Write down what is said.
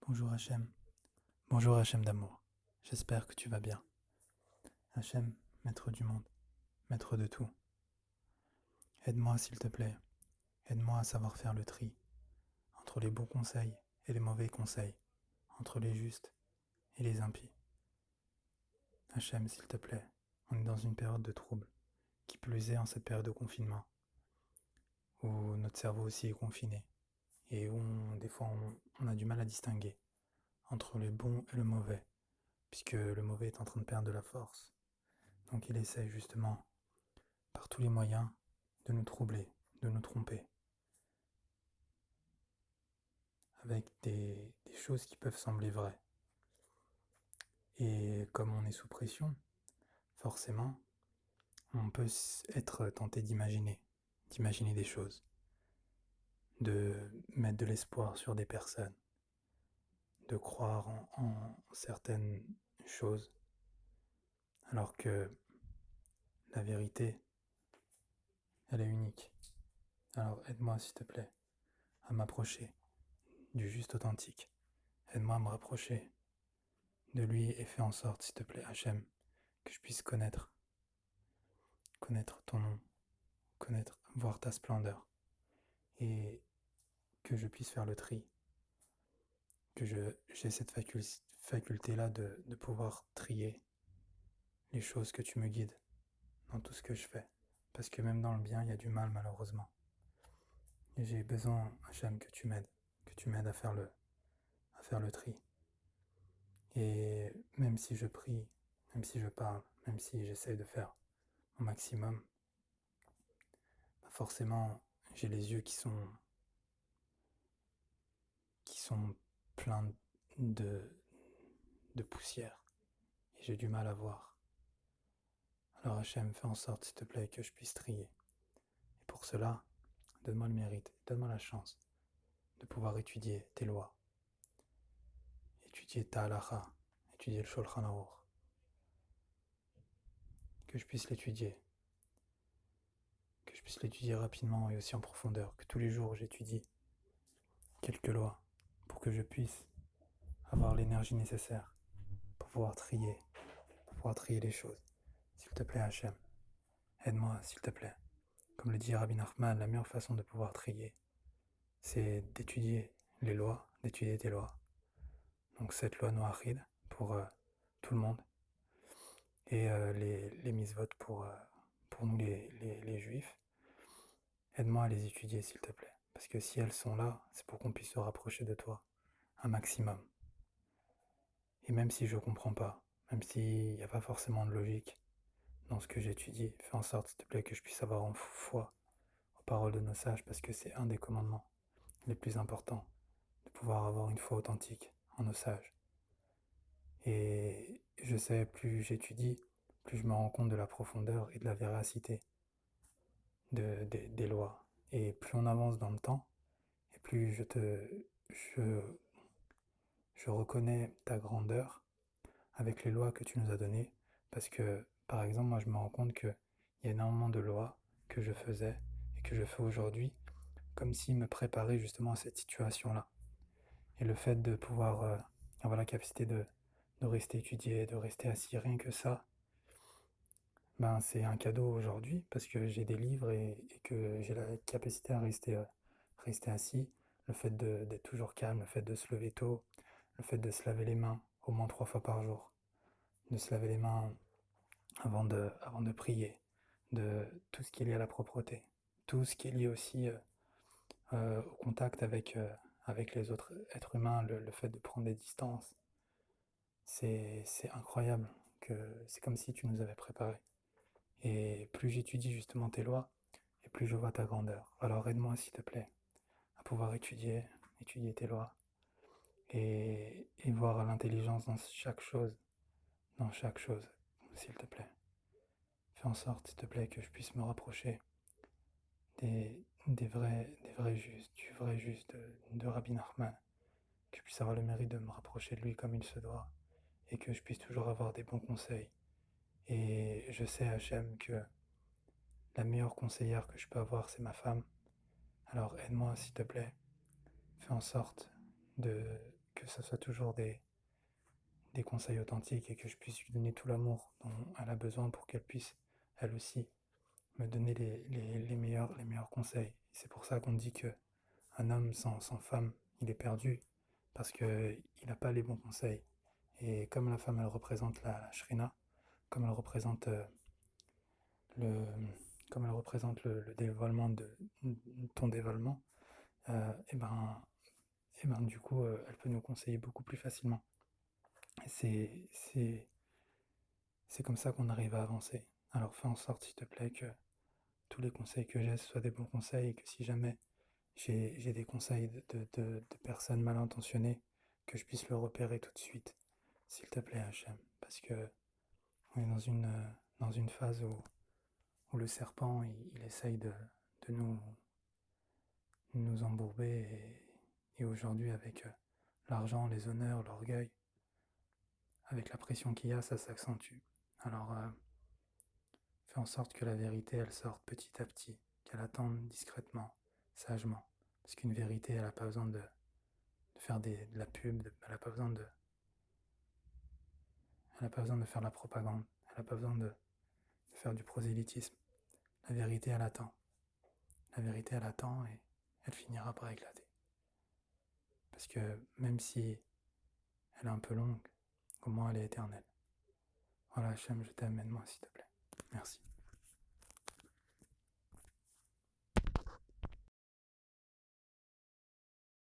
Bonjour Hachem. Bonjour Hachem d'amour. J'espère que tu vas bien. Hachem, maître du monde, maître de tout. Aide-moi s'il te plaît. Aide-moi à savoir faire le tri entre les bons conseils et les mauvais conseils, entre les justes et les impies. Hachem, s'il te plaît, on est dans une période de trouble, qui plus est en cette période de confinement, où notre cerveau aussi est confiné et où des fois on a du mal à distinguer entre le bon et le mauvais, puisque le mauvais est en train de perdre de la force. Donc il essaie justement, par tous les moyens, de nous troubler, de nous tromper, avec des choses qui peuvent sembler vraies. Et comme on est sous pression, forcément, on peut être tenté d'imaginer des choses, de mettre de l'espoir sur des personnes, de croire en certaines choses, alors que la vérité, elle est unique. Alors aide-moi, s'il te plaît, à m'approcher du juste authentique. Aide-moi à me rapprocher de lui et fais en sorte, s'il te plaît, Hachem, que je puisse connaître ton nom, voir ta splendeur, et que je puisse faire le tri, que j'ai cette faculté-là de pouvoir trier les choses, que tu me guides dans tout ce que je fais. Parce que même dans le bien, il y a du mal, malheureusement. Et j'ai besoin, Hachem, que tu m'aides à faire le tri. Et même si je prie, même si je parle, même si j'essaie de faire mon maximum, forcément, j'ai les yeux qui sont pleins de, de poussière et j'ai du mal à voir. Alors Hachem, fais en sorte, s'il te plaît, que je puisse trier. Et pour cela, donne-moi le mérite, donne-moi la chance de pouvoir étudier tes lois, étudier ta halacha, étudier le Shulchan Aruch, que je puisse l'étudier, que je puisse l'étudier rapidement et aussi en profondeur, que tous les jours j'étudie quelques lois pour que je puisse avoir l'énergie nécessaire pour pouvoir trier les choses. S'il te plaît Hachem, aide-moi, s'il te plaît. Comme le dit Rabbi Nachman, la meilleure façon de pouvoir trier, c'est d'étudier les lois, d'étudier tes lois. Donc cette loi noachide pour tout le monde et les mitzvot pour nous les juifs. Aide-moi à les étudier s'il te plaît. Parce que si elles sont là, c'est pour qu'on puisse se rapprocher de toi un maximum. Et même si je ne comprends pas, même s'il n'y a pas forcément de logique dans ce que j'étudie, fais en sorte s'il te plaît que je puisse avoir en foi aux paroles de nos sages parce que c'est un des commandements les plus importants, de pouvoir avoir une foi authentique en nos sages. Et je sais, plus j'étudie, plus je me rends compte de la profondeur et de la véracité des lois. Et plus on avance dans le temps, et plus je, je reconnais ta grandeur avec les lois que tu nous as données. Parce que, par exemple, moi je me rends compte qu'il y a énormément de lois que je faisais et que je fais aujourd'hui, comme s'ils me préparaient justement à cette situation-là. Et le fait de pouvoir avoir la capacité de rester étudié, de rester assis, rien que ça, ben, c'est un cadeau aujourd'hui parce que j'ai des livres et que j'ai la capacité à rester assis. Le fait d'être toujours calme, le fait de se lever tôt, le fait de se laver les mains au moins 3 fois par jour, de se laver les mains avant de prier, de tout ce qui est lié à la propreté, tout ce qui est lié aussi au contact avec les autres êtres humains, le fait de prendre des distances. C'est incroyable, que c'est comme si tu nous avais préparé. Et plus j'étudie justement tes lois, et plus je vois ta grandeur. Alors aide-moi s'il te plaît à pouvoir étudier tes lois, et voir l'intelligence dans chaque chose, s'il te plaît. Fais en sorte, s'il te plaît, que je puisse me rapprocher des vrais justes, du vrai juste de Rabbi Nachman, que je puisse avoir le mérite de me rapprocher de lui comme il se doit, et que je puisse toujours avoir des bons conseils. Et je sais, Hachem, que la meilleure conseillère que je peux avoir, c'est ma femme. Alors aide-moi, s'il te plaît. Fais en sorte de, que ce soit toujours des conseils authentiques et que je puisse lui donner tout l'amour dont elle a besoin pour qu'elle puisse, elle aussi, me donner les meilleurs conseils. C'est pour ça qu'on dit que un homme sans femme, il est perdu parce qu'il n'a pas les bons conseils. Et comme la femme, elle représente la shrina, comme elle représente le, comme elle représente le dévoilement de ton dévoilement, et ben du coup, elle peut nous conseiller beaucoup plus facilement. Et c'est comme ça qu'on arrive à avancer. Alors fais en sorte, s'il te plaît, que tous les conseils que j'ai soient des bons conseils et que si jamais j'ai des conseils de personnes mal intentionnées, que je puisse le repérer tout de suite, s'il te plaît, Hachem. Parce que on est dans une phase où le serpent, il essaye de nous embourber et aujourd'hui, avec l'argent, les honneurs, l'orgueil, avec la pression qu'il y a, ça s'accentue. Alors, fais en sorte que la vérité, elle sorte petit à petit, qu'elle attende discrètement, sagement. Parce qu'une vérité, elle n'a pas besoin de faire de la pub, elle n'a pas besoin elle n'a pas besoin de faire de la propagande, elle n'a pas besoin de faire du prosélytisme. La vérité, elle attend. La vérité, elle attend et elle finira par éclater. Parce que même si elle est un peu longue, au moins elle est éternelle. Voilà, Hachem, je t'aime, aide-moi s'il te plaît. Merci.